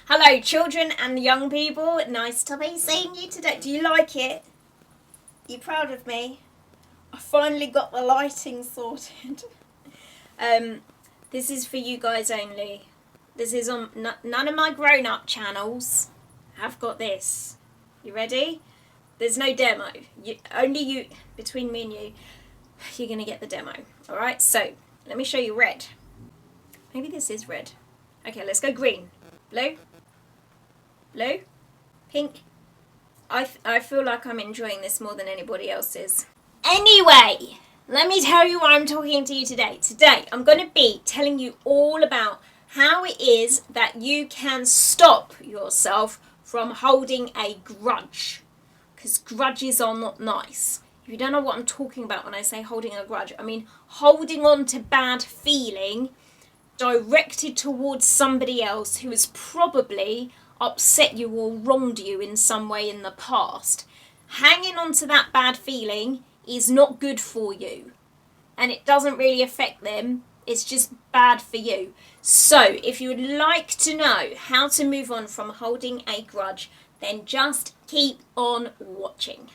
Hello, children and young people. Nice to be seeing you today. Do you like it? You proud of me? I finally got the lighting sorted. This is for you guys only. This is on none of my grown-up channels. I've got this. You ready? There's no demo. Only you, between me and you, you're gonna get the demo. All right. So let me show you red. Maybe this is red. Okay, let's go green. Blue. Blue. Pink. I feel like I'm enjoying this more than anybody else is. Anyway, let me tell you why I'm talking to you today. Today, I'm going to be telling you all about how it is that you can stop yourself from holding a grudge. Because grudges are not nice. If you don't know what I'm talking about when I say holding a grudge, I mean holding on to bad feeling directed towards somebody else who has probably upset you or wronged you in some way in the past. Hanging on to that bad feeling is not good for you, and it doesn't really affect them. It's just bad for you. So if you would like to know how to move on from holding a grudge, then just keep on watching.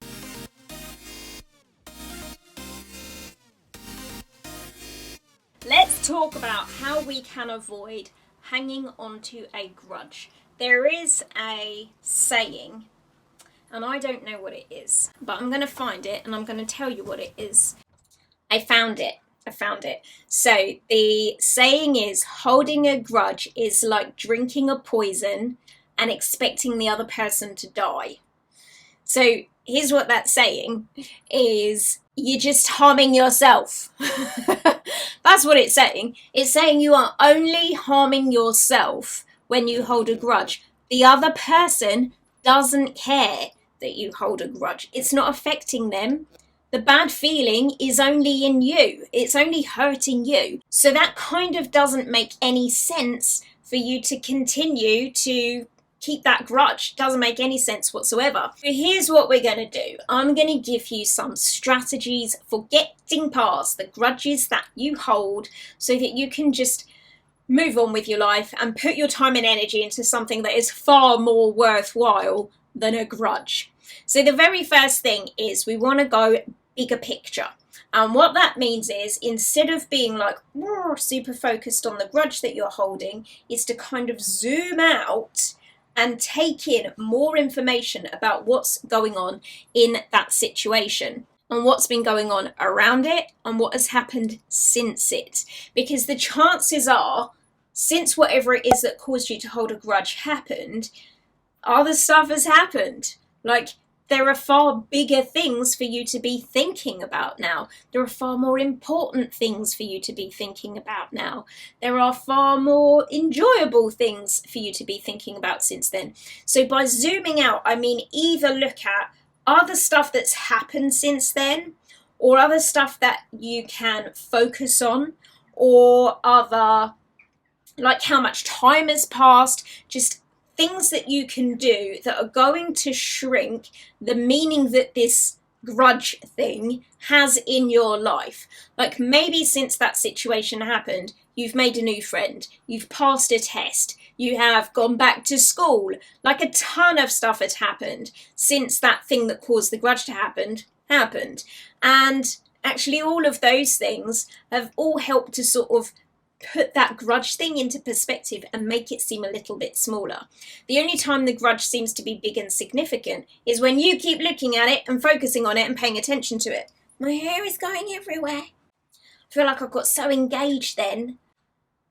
Let's talk about how we can avoid hanging onto a grudge. There is a saying, and I don't know what it is, but I'm going to find it and I'm going to tell you what it is. I found it. So the saying is, holding a grudge is like drinking a poison and expecting the other person to die. So here's what that's saying is, you're just harming yourself. That's what it's saying. It's saying you are only harming yourself when you hold a grudge. The other person doesn't care that you hold a grudge. It's not affecting them. The bad feeling is only in you. It's only hurting you. So that kind of doesn't make any sense for you to continue to keep that grudge. Doesn't make any sense whatsoever. So here's what we're going to do. I'm going to give you some strategies for getting past the grudges that you hold so that you can just move on with your life and put your time and energy into something that is far more worthwhile than a grudge. So the very first thing is we want to go bigger picture. And what that means is, instead of being like super focused on the grudge that you're holding, is to kind of zoom out and take in more information about what's going on in that situation and what's been going on around it and what has happened since it. Because the chances are, since whatever it is that caused you to hold a grudge happened, other stuff has happened. Like, there are far bigger things for you to be thinking about now. There are far more important things for you to be thinking about now. There are far more enjoyable things for you to be thinking about since then. So by zooming out, I mean either look at other stuff that's happened since then, or other stuff that you can focus on, or other, like how much time has passed, just things that you can do that are going to shrink the meaning that this grudge thing has in your life. Like maybe since that situation happened, you've made a new friend, you've passed a test, you have gone back to school, like a ton of stuff has happened since that thing that caused the grudge to happened. And actually all of those things have all helped to sort of put that grudge thing into perspective and make it seem a little bit smaller. The only time the grudge seems to be big and significant is when you keep looking at it and focusing on it and paying attention to it. My hair is going everywhere. I feel like I got so engaged then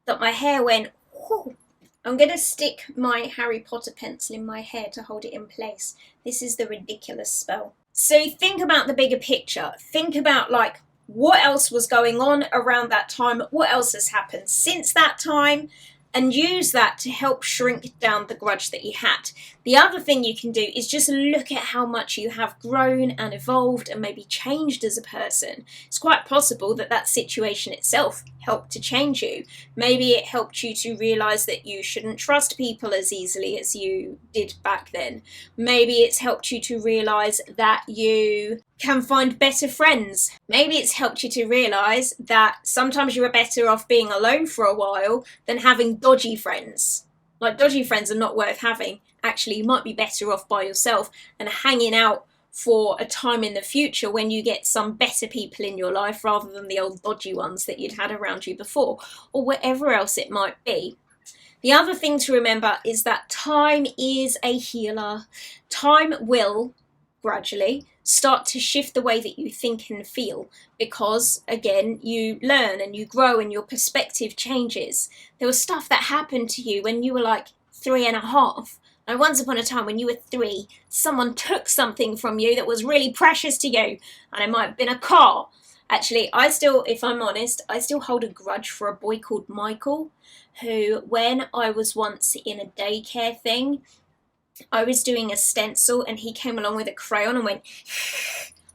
that my hair went, whoo. I'm going to stick my Harry Potter pencil in my hair to hold it in place. This is the ridiculous spell. So think about the bigger picture. Think about like, what else was going on around that time? What else has happened since that time? And use that to help shrink down the grudge that you had. The other thing you can do is just look at how much you have grown and evolved and maybe changed as a person. It's quite possible that that situation itself helped to change you. Maybe it helped you to realise that you shouldn't trust people as easily as you did back then. Maybe it's helped you to realise that you can find better friends. Maybe it's helped you to realise that sometimes you are better off being alone for a while than having dodgy friends. Like, dodgy friends are not worth having. Actually, you might be better off by yourself and hanging out for a time in the future when you get some better people in your life rather than the old dodgy ones that you'd had around you before, or whatever else it might be. The other thing to remember is that time is a healer. Time will gradually start to shift the way that you think and feel because, again, you learn and you grow and your perspective changes. There was stuff that happened to you when you were like 3.5. Now, once upon a time when you were 3, someone took something from you that was really precious to you, and it might have been a car. Actually, if I'm honest, I still hold a grudge for a boy called Michael, who, when I was once in a daycare thing, I was doing a stencil and he came along with a crayon and went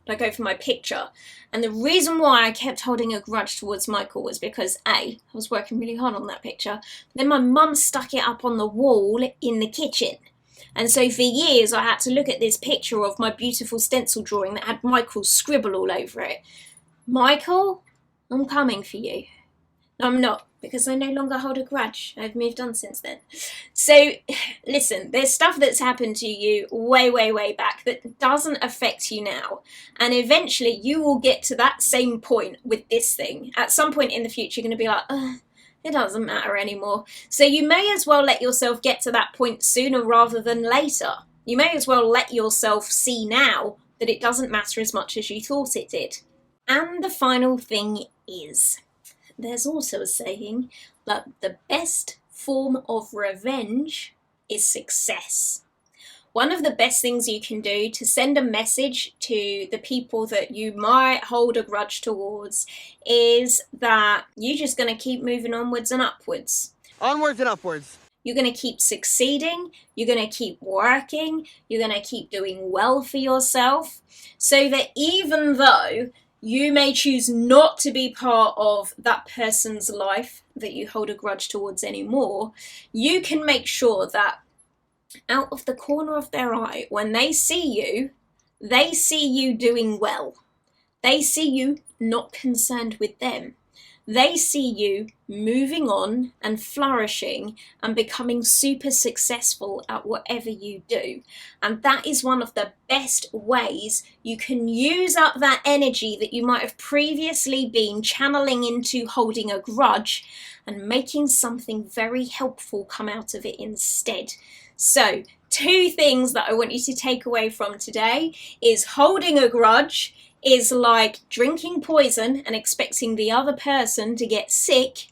like over my picture. And the reason why I kept holding a grudge towards Michael was because I was working really hard on that picture. Then my mum stuck it up on the wall in the kitchen. And so for years I had to look at this picture of my beautiful stencil drawing that had Michael's scribble all over it. Michael, I'm coming for you. No, I'm not, because I no longer hold a grudge. I've moved on since then. So, listen, there's stuff that's happened to you way, way, way back that doesn't affect you now. And eventually you will get to that same point with this thing. At some point in the future, you're going to be like, it doesn't matter anymore. So you may as well let yourself get to that point sooner rather than later. You may as well let yourself see now that it doesn't matter as much as you thought it did. And the final thing is, there's also a saying that the best form of revenge is success. One of the best things you can do to send a message to the people that you might hold a grudge towards is that you're just going to keep moving onwards and upwards. Onwards and upwards. You're going to keep succeeding, you're going to keep working, you're going to keep doing well for yourself, so that even though you may choose not to be part of that person's life that you hold a grudge towards anymore, you can make sure that out of the corner of their eye, when they see you doing well. They see you not concerned with them. They see you moving on and flourishing and becoming super successful at whatever you do. And that is one of the best ways you can use up that energy that you might have previously been channeling into holding a grudge and making something very helpful come out of it instead. So, 2 things that I want you to take away from today is holding a grudge is like drinking poison and expecting the other person to get sick,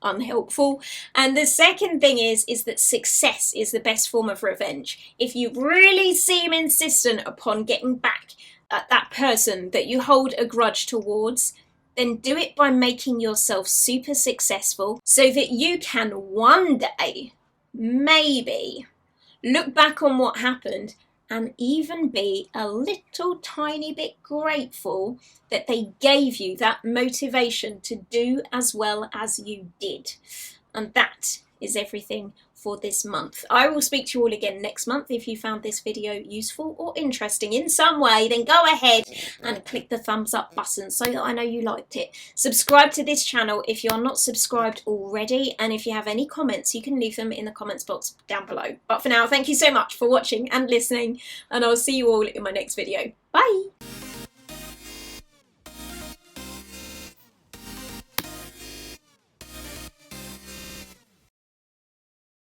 unhelpful. And the second thing is that success is the best form of revenge. If you really seem insistent upon getting back at that person that you hold a grudge towards, then do it by making yourself super successful so that you can one day, maybe, look back on what happened and even be a little tiny bit grateful that they gave you that motivation to do as well as you did. And that is everything for this month. I will speak to you all again next month. If you found this video useful or interesting in some way, then go ahead and click the thumbs up button so that I know you liked it. Subscribe to this channel if you're not subscribed already, and if you have any comments, you can leave them in the comments box down below. But for now, thank you so much for watching and listening, and I'll see you all in my next video. Bye!